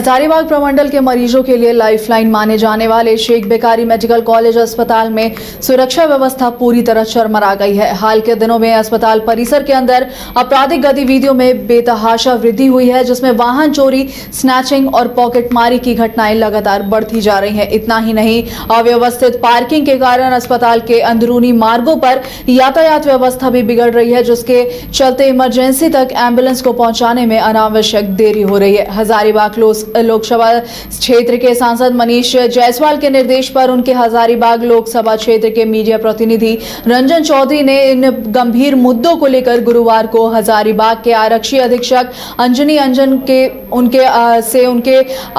हजारीबाग प्रमंडल के मरीजों के लिए लाइफलाइन माने जाने वाले शेख बेकारी मेडिकल कॉलेज अस्पताल में सुरक्षा व्यवस्था पूरी तरह चरमरा गई है। हाल के दिनों में अस्पताल परिसर के अंदर आपराधिक गतिविधियों में बेतहाशा वृद्धि हुई है, जिसमें वाहन चोरी, स्नैचिंग और पॉकेटमारी की घटनाएं लगातार बढ़ती जा रही हैं। इतना ही नहीं, अव्यवस्थित पार्किंग के कारण अस्पताल के अंदरूनी मार्गों पर यातायात व्यवस्था भी बिगड़ रही है, जिसके चलते इमरजेंसी तक एम्बुलेंस को पहुंचाने में अनावश्यक देरी हो रही है। हजारीबाग लोकसभा क्षेत्र के सांसद मनीष जायसवाल के निर्देश पर उनके हजारीबाग लोकसभा क्षेत्र के मीडिया प्रतिनिधि रंजन चौधरी ने इन गंभीर मुद्दों को लेकर गुरुवार को हजारीबाग के आरक्षी अधीक्षक अंजनी अंजन के उनके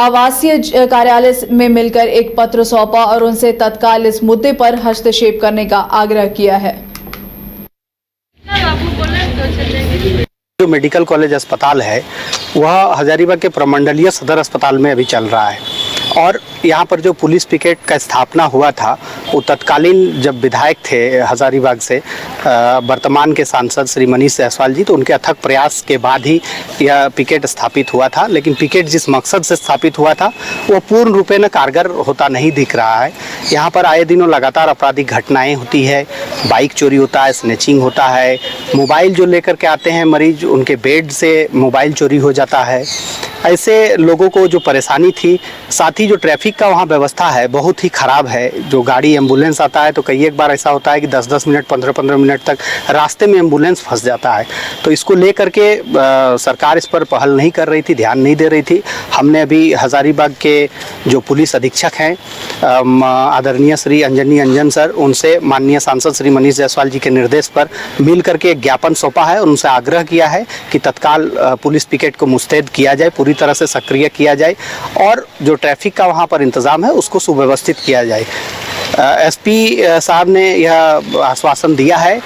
आवासीय कार्यालय में मिलकर एक पत्र सौंपा और उनसे तत्काल इस मुद्दे पर हस्तक्षेप करने का आग्रह किया है। जो मेडिकल कॉलेज अस्पताल है वह हजारीबाग के प्रमंडलीय सदर अस्पताल में अभी चल रहा है और यहाँ पर जो पुलिस पिकेट का स्थापना हुआ था वो तत्कालीन जब विधायक थे हजारीबाग से वर्तमान के सांसद श्री मनीष जायसवाल जी, तो उनके अथक प्रयास के बाद ही यह पिकेट स्थापित हुआ था। लेकिन पिकेट जिस मकसद से स्थापित हुआ था वो पूर्ण रूपेण कारगर होता नहीं दिख रहा है। यहाँ पर आए दिनों लगातार आपराधिक घटनाएं होती है, बाइक चोरी होता है, स्नैचिंग होता है, मोबाइल जो लेकर के आते हैं मरीज उनके बेड से मोबाइल चोरी हो जाता है। ऐसे लोगों को जो परेशानी थी, साथ ही जो ट्रैफिक का वहाँ व्यवस्था है बहुत ही ख़राब है। जो गाड़ी एम्बुलेंस आता है तो कई एक बार ऐसा होता है कि 10-10 मिनट 15-15 मिनट तक रास्ते में एम्बुलेंस फंस जाता है। तो इसको लेकर के सरकार इस पर पहल नहीं कर रही थी, ध्यान नहीं दे रही थी। हमने अभी हजारीबाग के जो पुलिस अधीक्षक हैं आदरणीय श्री अंजनी अंजन सर, उनसे माननीय सांसद श्री मनीष जायसवाल जी के निर्देश पर मिल करके एक ज्ञापन सौंपा है और उनसे आग्रह किया है कि तत्काल पुलिस पिकेट को मुस्तैद किया जाए, पूरी तरह से सक्रिय किया जाए और जो ट्रैफिक का वहाँ पर इंतज़ाम है उसको सुव्यवस्थित किया जाए। एसपी साहब ने यह आश्वासन दिया है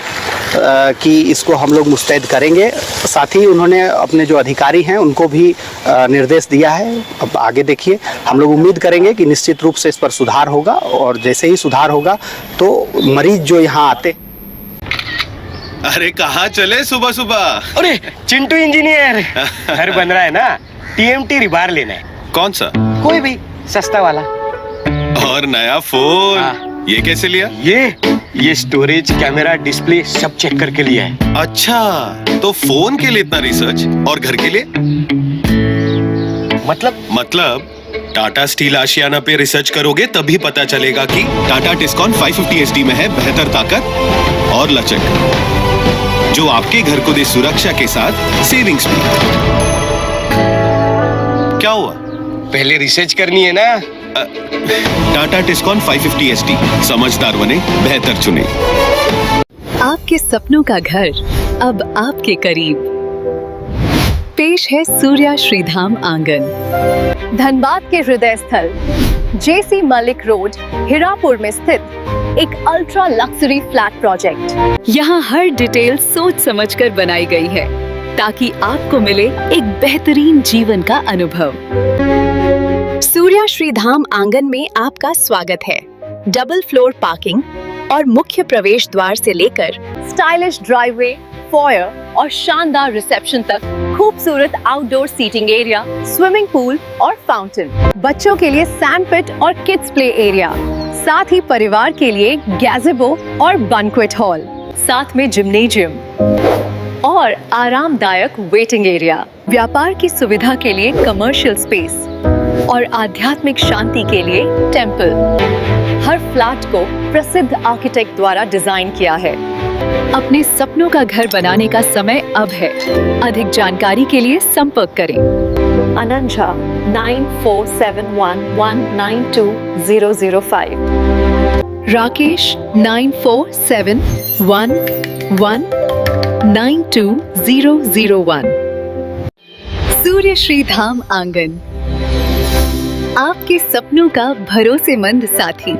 कि इसको हम लोग मुस्तैद करेंगे। साथ ही उन्होंने अपने जो अधिकारी हैं उनको भी निर्देश दिया है। अब आगे देखिए, हम लोग उम्मीद करेंगे कि निश्चित रूप से इस पर सुधार होगा और जैसे ही सुधार होगा तो मरीज जो यहाँ आते। अरे कहाँ चले सुबह सुबह? अरे चिंटू इंजीनियर, घर बन रहा है ना, टीएमटी रिबार लेना है। कौन सा? कोई भी सस्ता वाला। और नया फोन? ये कैसे लिया? ये स्टोरेज, कैमरा, डिस्प्ले सब चेक करके लिया है। अच्छा, तो फोन के लिए इतना रिसर्च और घर के लिए? मतलब टाटा स्टील आशियाना पे रिसर्च करोगे तभी पता चलेगा कि टाटा टिस्कॉन 550 SD में है बेहतर ताकत और लचक, जो आपके घर को दे सुरक्षा के साथ सेविंग्स भी। क्या हुआ? पहले रिसर्च करनी है ना। टाटा टिस्कॉन 550 SD, समझदार बने, बेहतर चुने। आपके सपनों का घर अब आपके करीब। पेश है सूर्या श्रीधाम आंगन, धनबाद के हृदय स्थल जेसी मलिक रोड, हिरापुर में स्थित एक अल्ट्रा लक्सरी फ्लैट प्रोजेक्ट। यहाँ हर डिटेल सोच समझकर बनाई गई है ताकि आपको मिले एक बेहतरीन जीवन का अनुभव। सूर्या श्रीधाम आंगन में आपका स्वागत है। डबल फ्लोर पार्किंग और मुख्य प्रवेश द्वार से लेकर स्टाइलिश ड्राइववे, फॉयर और शानदार रिसेप्शन तक खूबसूरत outdoor seating area, swimming pool और फाउंटेन, बच्चों के लिए सैंड पिट और किड्स प्ले एरिया, साथ ही परिवार के लिए गैज़ेबो और बैंक्वेट हॉल, साथ में जिम्नेजियम और आरामदायक वेटिंग एरिया, व्यापार की सुविधा के लिए कमर्शियल स्पेस और आध्यात्मिक शांति के लिए टेंपल। हर फ्लैट को प्रसिद्ध आर्किटेक्ट द्वारा डिजाइन किया है। अपने सपनों का घर बनाने का समय अब है। अधिक जानकारी के लिए संपर्क करें। अनंजा 9471192005, राकेश 9471192001। सूर्य श्रीधाम आंगन, आपके सपनों का भरोसेमंद साथी।